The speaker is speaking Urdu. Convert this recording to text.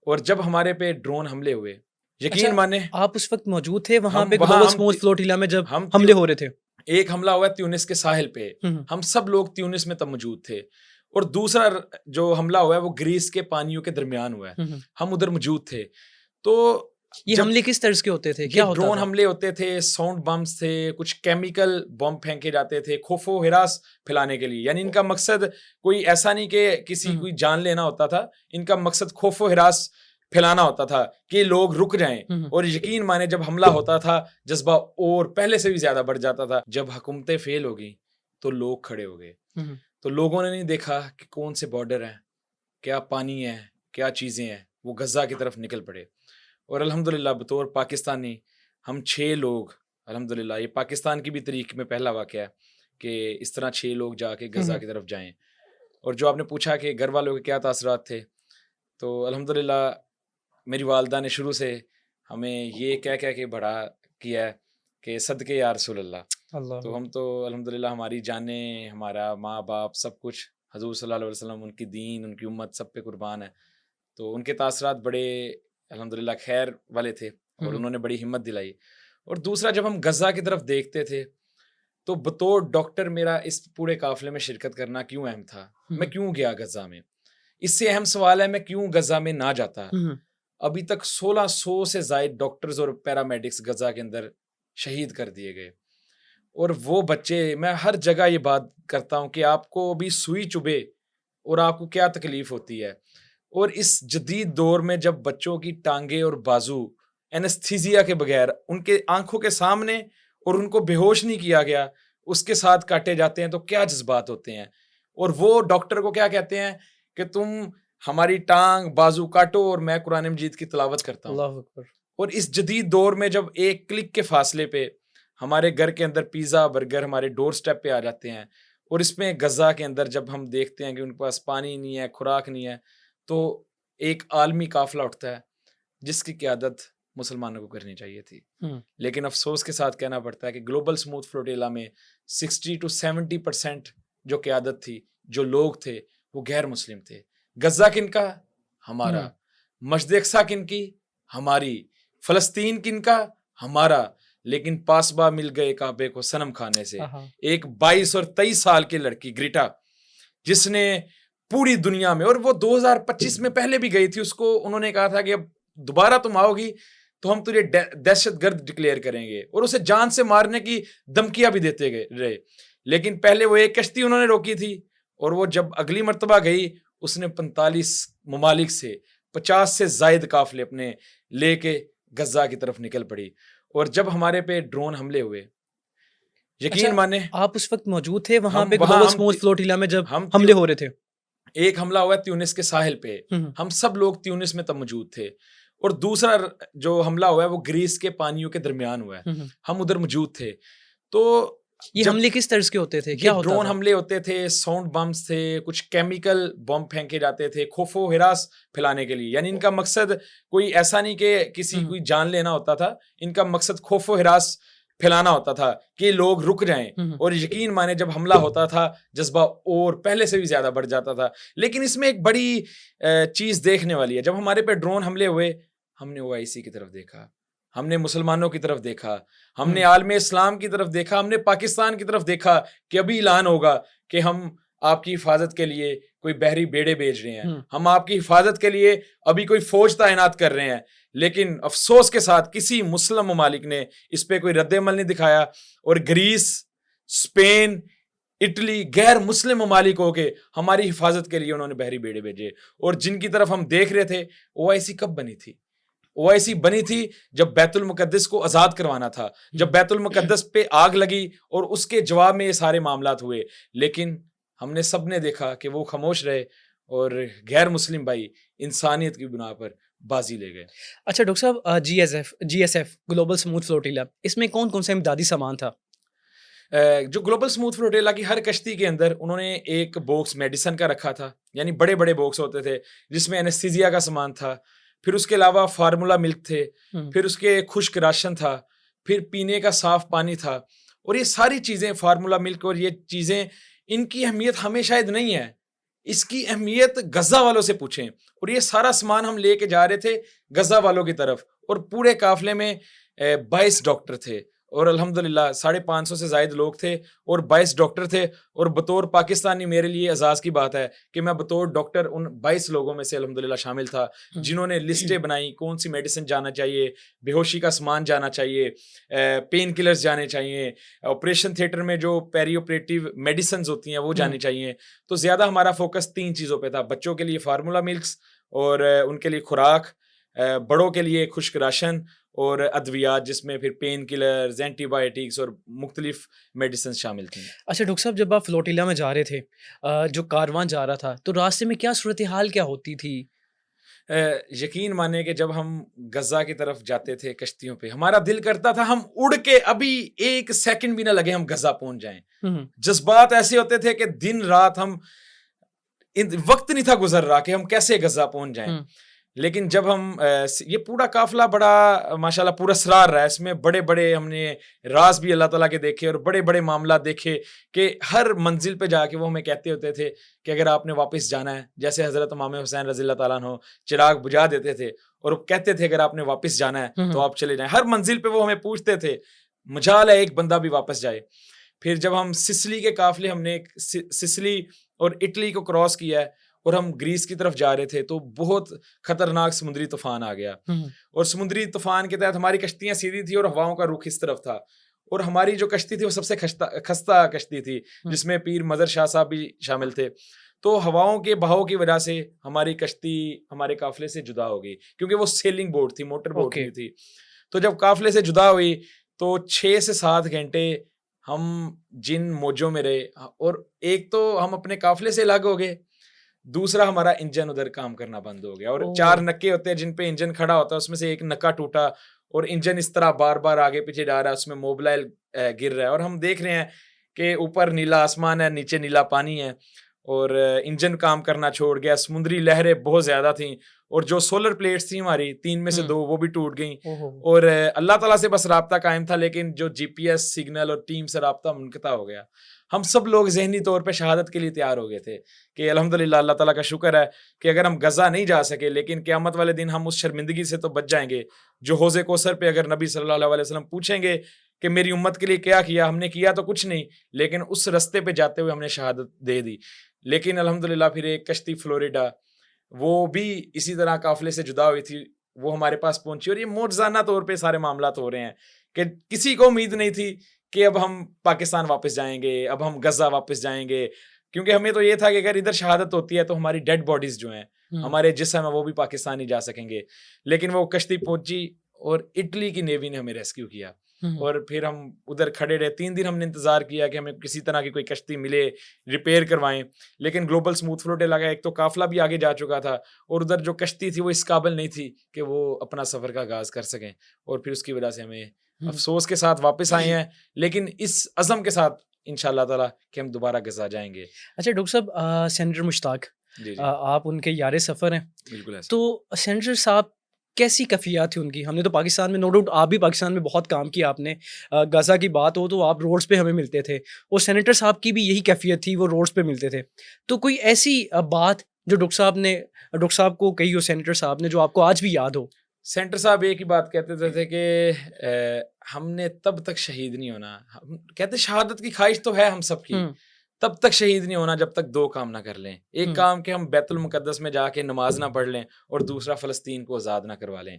اور جب ہمارے پہ ڈرون حملے ہوئے، یقین مانے آپ اس وقت موجود تھے وہاں پہ گلوبل اسموتھ فلوٹیلا میں جب ہم حملے ہو رہے تھے؟ ایک حملہ ہوا تیونس کے ساحل پہ، ہم سب لوگ تیونس میں تب موجود تھے، اور دوسرا جو حملہ ہوا ہے وہ گریس کے پانیوں کے درمیان ہوا ہے، ہم ادھر موجود تھے۔ تو یہ حملے کس طرز کے ہوتے تھے؟ کیا ہوتا ڈرون تھا؟ حملے ہوتے تھے، ساؤنڈ بمس تھے، کچھ کیمیکل بم پھینکے جاتے تھے خوف و ہراس پھیلانے کے لیے، یعنی ان کا مقصد کوئی ایسا نہیں کہ کسی کوئی جان لینا ہوتا تھا، ان کا مقصد خوف و ہراس پھیلانا ہوتا تھا کہ لوگ رک جائیں۔ اور یقین مانے جب حملہ ہوتا تھا جذبہ اور پہلے سے بھی زیادہ بڑھ جاتا تھا۔ جب حکومتیں فیل ہو گئی تو لوگ کھڑے ہو گئے، تو لوگوں نے نہیں دیکھا کہ کون سے بارڈر ہیں، کیا پانی ہے، کیا چیزیں ہیں، وہ غزہ کی طرف نکل پڑے۔ اور الحمدللہ بطور پاکستانی ہم 6 لوگ، الحمدللہ یہ پاکستان کی بھی تاریخ میں پہلا واقعہ ہے کہ اس طرح 6 لوگ جا کے غزہ کی طرف جائیں۔ اور جو آپ نے پوچھا کہ گھر والوں کے کیا تاثرات تھے، تو الحمدللہ میری والدہ نے شروع سے ہمیں یہ کہہ کے بڑا کیا ہے کہ صدقے یا رسول اللہ۔ تو ہم تو الحمدللہ ہماری جانیں، ہمارا ماں باپ سب کچھ حضور صلی اللہ علیہ وسلم، ان کی دین، ان کی امت سب پہ قربان ہے۔ تو ان کے تاثرات بڑے الحمدللہ خیر والے تھے اور انہوں نے بڑی ہمت دلائی۔ اور دوسرا جب ہم غزہ کی طرف دیکھتے تھے تو بطور ڈاکٹر میرا اس پورے قافلے میں شرکت کرنا کیوں اہم تھا، میں کیوں گیا غزہ میں؟ اس سے اہم سوال ہے میں کیوں غزہ میں نہ جاتا۔ ابھی تک 1600 سے زائد ڈاکٹرز اور پیرامیڈکس غزہ کے اندر شہید کر دیے گئے، اور وہ بچے، میں ہر جگہ یہ بات کرتا ہوں کہ آپ کو ابھی سوئی چبھے اور آپ کو کیا تکلیف ہوتی ہے، اور اس جدید دور میں جب بچوں کی ٹانگیں اور بازو اینستھیزیا کے بغیر ان کے آنکھوں کے سامنے اور ان کو بے ہوش نہیں کیا گیا، اس کے ساتھ کاٹے جاتے ہیں، تو کیا جذبات ہوتے ہیں۔ اور وہ ڈاکٹر کو کیا کہتے ہیں کہ تم ہماری ٹانگ بازو کاٹو اور میں قرآن مجید کی تلاوت کرتا ہوں۔ اللہ اکبر۔ اور اس جدید دور میں جب ایک کلک کے فاصلے پہ ہمارے گھر کے اندر پیزا برگر ہمارے ڈور سٹیپ پہ آ جاتے ہیں، اور اس میں غزہ کے اندر جب ہم دیکھتے ہیں کہ ان کے پاس پانی نہیں ہے، خوراک نہیں ہے، تو ایک عالمی قافلہ اٹھتا ہے جس کی قیادت مسلمانوں کو کرنی چاہیے تھی۔ لیکن افسوس کے ساتھ کہنا پڑتا ہے کہ گلوبل اسموتھ فلوٹیلا میں 60 to 70% جو قیادت تھی، جو لوگ تھے، وہ غیر مسلم تھے۔ غزہ کن کا؟ ہمارا۔ مسجد اقصیٰ کن کی؟ ہماری۔ فلسطین کن کا؟ ہمارا۔ لیکن پاسبا مل گئے کعبے کو صنم کھانے سے۔ ایک 22 اور 23 سال کی لڑکی گریٹا، جس نے پوری دنیا میں، اور وہ 2025 میں پہلے بھی گئی تھی، اس کو انہوں نے کہا تھا کہ اب دوبارہ تم آؤ گی تو ہم تجھے دہشت گرد ڈکلیئر کریں گے، اور اسے جان سے مارنے کی دھمکیاں بھی دیتے رہے۔ لیکن پہلے وہ ایک کشتی انہوں نے روکی تھی، اور وہ جب اگلی مرتبہ گئی اس نے 45 ممالک سے 50 سے زائد قافلے اپنے لے کے غزہ کی طرف نکل پڑی۔ اور جب ہمارے پہ ڈرون حملے ہوئے، یقین مانے آپ اس وقت موجود تھے وہاں پہ گلوبل اسموتھ فلوٹیلا میں جب حملے ہو رہے تھے؟ ایک حملہ ہوا تیونس کے ساحل پہ، ہم سب لوگ تیونس میں تب موجود تھے، اور دوسرا جو حملہ ہوا ہے وہ گریس کے پانیوں کے درمیان ہوا ہے، ہم ادھر موجود تھے۔ تو یہ حملے کس طرز کے ہوتے تھے؟ کیا ہوتا تھا؟ ڈرون حملے ہوتے تھے، ساؤنڈ بمس تھے، کچھ کیمیکل بم پھینکے جاتے تھے خوف و ہراس پھیلانے کے لیے، یعنی ان کا مقصد کوئی ایسا نہیں کہ کسی کوئی جان لینا ہوتا تھا، ان کا مقصد خوف و ہراس پھیلانا ہوتا تھا کہ لوگ رک جائیں۔ اور یقین مانے جب حملہ ہوتا تھا جذبہ اور پہلے سے بھی زیادہ بڑھ جاتا تھا۔ لیکن اس میں ایک بڑی چیز دیکھنے والی ہے، جب ہمارے پہ ڈرون حملے ہوئے ہم نے OIC کی طرف دیکھا، ہم نے مسلمانوں کی طرف دیکھا، ہم نے عالم اسلام کی طرف دیکھا، ہم نے پاکستان کی طرف دیکھا کہ ابھی اعلان ہوگا کہ ہم آپ کی حفاظت کے لیے کوئی بحری بیڑے بھیج رہے ہیں، ہم آپ کی حفاظت کے لیے ابھی کوئی فوج تعینات کر رہے ہیں۔ لیکن افسوس کے ساتھ کسی مسلم ممالک نے اس پہ کوئی رد عمل نہیں دکھایا، اور گریس، اسپین، اٹلی، غیر مسلم ممالک ہو کے ہماری حفاظت کے لیے انہوں نے بحری بیڑے بھیجے۔ اور جن کی طرف ہم دیکھ رہے تھے، OIC کب بنی تھی؟ OIC بنی تھی جب بیت المقدس کو آزاد کروانا تھا، جب بیت المقدس پہ آگ لگی، اور اس کے جواب میں یہ سارے معاملات ہوئے۔ لیکن ہم نے سب نے دیکھا کہ وہ خاموش رہے، اور غیر مسلم بھائی انسانیت کی بنا پر بازی لے گئے۔ اچھا ڈاکٹر صاحب، GSF گلوبل اسموتھ فلوٹیلا، اس میں کون کون سا امدادی سامان تھا؟ جو گلوبل اسموتھ فلوٹیلا کی ہر کشتی کے اندر انہوں نے ایک باکس میڈیسن کا رکھا تھا، یعنی بڑے بڑے باکس ہوتے تھے جس میں اینستھیزیا کا سامان تھا، پھر اس کے علاوہ فارمولا ملک تھے، پھر اس کے خشک راشن تھا، پھر پینے کا صاف پانی تھا۔ اور یہ ساری چیزیں، فارمولا ملک اور یہ چیزیں، ان کی اہمیت ہمیں شاید نہیں ہے، اس کی اہمیت غزہ والوں سے پوچھیں. اور یہ سارا سامان ہم لے کے جا رہے تھے غزہ والوں کی طرف, اور پورے قافلے میں 22 ڈاکٹر تھے, اور الحمدللہ 550 سے زائد لوگ تھے اور 22 ڈاکٹر تھے. اور بطور پاکستانی میرے لیے اعزاز کی بات ہے کہ میں بطور ڈاکٹر ان 22 لوگوں میں سے الحمدللہ شامل تھا, جنہوں نے لسٹیں بنائی کون سی میڈیسن جانا چاہیے, بے ہوشی کا سامان جانا چاہیے, پین کلرز جانے چاہیے, آپریشن تھیٹر میں جو پیری آپریٹیو میڈیسنز ہوتی ہیں وہ جانی چاہیے. تو زیادہ ہمارا فوکس 3 چیزوں پہ تھا, بچوں کے لیے فارمولا ملکس اور ان کے لیے خوراک, بڑوں کے لیے خشک راشن, اور ادویات جس میں پھر پین کلرز, اینٹی بائیوٹکس اور مختلف میڈیسنز شامل تھیں. اچھا ڈاکٹر صاحب, جب آپ فلوٹیلا میں جا رہے تھے, جو کاروان جا رہا تھا, تو راستے میں کیا صورتحال کیا ہوتی تھی؟ یقین مانیں کہ جب ہم غزہ کی طرف جاتے تھے کشتیوں پہ, ہمارا دل کرتا تھا ہم اڑ کے ابھی 1 سیکنڈ بھی نہ لگے ہم غزہ پہنچ جائیں. جذبات ایسے ہوتے تھے کہ دن رات ہم, وقت نہیں تھا گزر رہا کہ ہم کیسے غزہ پہنچ جائیں. لیکن جب ہم یہ پورا قافلہ بڑا ماشاءاللہ پورا سرار رہا ہے, اس میں بڑے بڑے ہم نے راز بھی اللہ تعالیٰ کے دیکھے اور بڑے بڑے معاملات دیکھے کہ ہر منزل پہ جا کے وہ ہمیں کہتے ہوتے تھے کہ اگر آپ نے واپس جانا ہے, جیسے حضرت امام حسین رضی اللہ تعالیٰ عنہ چراغ بجھا دیتے تھے اور وہ کہتے تھے اگر آپ نے واپس جانا ہے تو آپ چلے جائیں. ہر منزل پہ وہ ہمیں پوچھتے تھے, مجال ہے ایک بندہ بھی واپس جائے. پھر جب ہم سسلی کے قافلے, ہم نے سسلی اور اٹلی کو کراس کیا ہے اور ہم گریس کی طرف جا رہے تھے, تو بہت خطرناک سمندری طوفان آ گیا. اور سمندری طوفان کے تحت ہماری کشتیاں سیدھی تھی اور ہواؤں کا رخ اس طرف تھا, اور ہماری جو کشتی تھی وہ سب سے خستہ کشتی تھی, جس میں پیر مظہر شاہ صاحب بھی شامل تھے. تو ہواؤں کے بہاؤ کی وجہ سے ہماری کشتی ہمارے قافلے سے جدا ہو گئی, کیونکہ وہ سیلنگ بوٹ تھی, موٹر بوٹ نہیں تھی. تو جب قافلے سے جدا ہوئی تو 6 سے 7 گھنٹے ہم جن موجوں میں رہے, اور ایک تو ہم اپنے قافلے سے الگ ہو گئے, دوسرا ہمارا انجن ادھر کام کرنا بند ہو گیا. اور 4 نکے ہوتے ہیں جن پہ انجن کھڑا ہوتا ہے, اس میں سے ایک نکا ٹوٹا اور انجن اس طرح بار بار آگے پیچھے جا رہا ہے, اس میں موبلائل گر رہا ہے, اور ہم دیکھ رہے ہیں کہ اوپر نیلا آسمان ہے, نیچے نیلا پانی ہے, اور انجن کام کرنا چھوڑ گیا. سمندری لہریں بہت زیادہ تھیں, اور جو سولر پلیٹس تھیں ہماری 3 میں سے 2 وہ بھی ٹوٹ گئیں, اور اللہ تعالیٰ سے بس رابطہ قائم تھا, لیکن جو جی پی ایس سگنل اور ٹیم سے رابطہ منقطع ہو گیا. ہم سب لوگ ذہنی طور پہ شہادت کے لیے تیار ہو گئے تھے کہ الحمدللہ اللہ تعالیٰ کا شکر ہے کہ اگر ہم غزہ نہیں جا سکے, لیکن قیامت والے دن ہم اس شرمندگی سے تو بچ جائیں گے جو حوض کوثر پہ اگر نبی صلی اللہ علیہ وسلم پوچھیں گے کہ میری امت کے لیے کیا کیا, ہم نے کیا تو کچھ نہیں, لیکن اس رستے پہ جاتے ہوئے ہم نے شہادت دے دی. لیکن الحمدللہ پھر ایک کشتی فلوریڈا, وہ بھی اسی طرح قافلے سے جدا ہوئی تھی, وہ ہمارے پاس پہنچی. اور یہ معجزانہ طور پہ سارے معاملات ہو رہے ہیں کہ کسی کو امید نہیں تھی کہ اب ہم پاکستان واپس جائیں گے, اب ہم غزہ واپس جائیں گے, کیونکہ ہمیں تو یہ تھا کہ اگر ادھر شہادت ہوتی ہے تو ہماری ڈیڈ باڈیز جو ہیں, ہمارے جسم ہیں, وہ بھی پاکستان نہیں جا سکیں گے. لیکن وہ کشتی پہنچی اور اٹلی کی نیوی نے ہمیں ریسکیو کیا, اور پھر ہم ادھر کھڑے رہے. 3 دن ہم نے انتظار کیا کہ ہمیں کسی طرح کی کوئی کشتی ملے, ریپیئر کروائیں, لیکن گلوبل اسموتھ فلوٹیلا کا ایک تو قافلہ بھی آگے جا چکا تھا, اور ادھر جو کشتی تھی وہ اس قابل نہیں تھی کہ وہ اپنا سفر کا آغاز کر سکیں, اور پھر اس کی وجہ سے ہمیں افسوس کے ساتھ واپس آئے ہیں, لیکن اس عزم کے ساتھ انشاءاللہ تعالیٰ کہ ہم دوبارہ غزہ جائیں گے. اچھا ڈاکٹر صاحب, سینیٹر مشتاق, آپ ان کے یار سفر ہیں. بالکل. تو سینیٹر صاحب کیسی کیفیات تھی ان کی؟ ہم نے تو پاکستان میں, نو ڈاؤٹ آپ بھی پاکستان میں بہت کام کیا آپ نے, غزہ کی بات ہو تو آپ روڈز پہ ہمیں ملتے تھے, اور سینیٹر صاحب کی بھی یہی کیفیت تھی, وہ روڈز پہ ملتے تھے. تو کوئی ایسی بات جو ڈاکٹر صاحب کو کہی ہو سینیٹر صاحب نے جو آپ کو آج بھی یاد ہو؟ سینٹر صاحب ایک ہی بات کہتے تھے کہ ہم نے تب تک شہید نہیں ہونا, کہتے شہادت کی خواہش تو ہے ہم سب کی, تب تک شہید نہیں ہونا جب تک 2 کام نہ کر لیں. ایک کام کہ ہم بیت المقدس میں جا کے نماز نہ پڑھ لیں, اور دوسرا فلسطین کو آزاد نہ کروا لیں.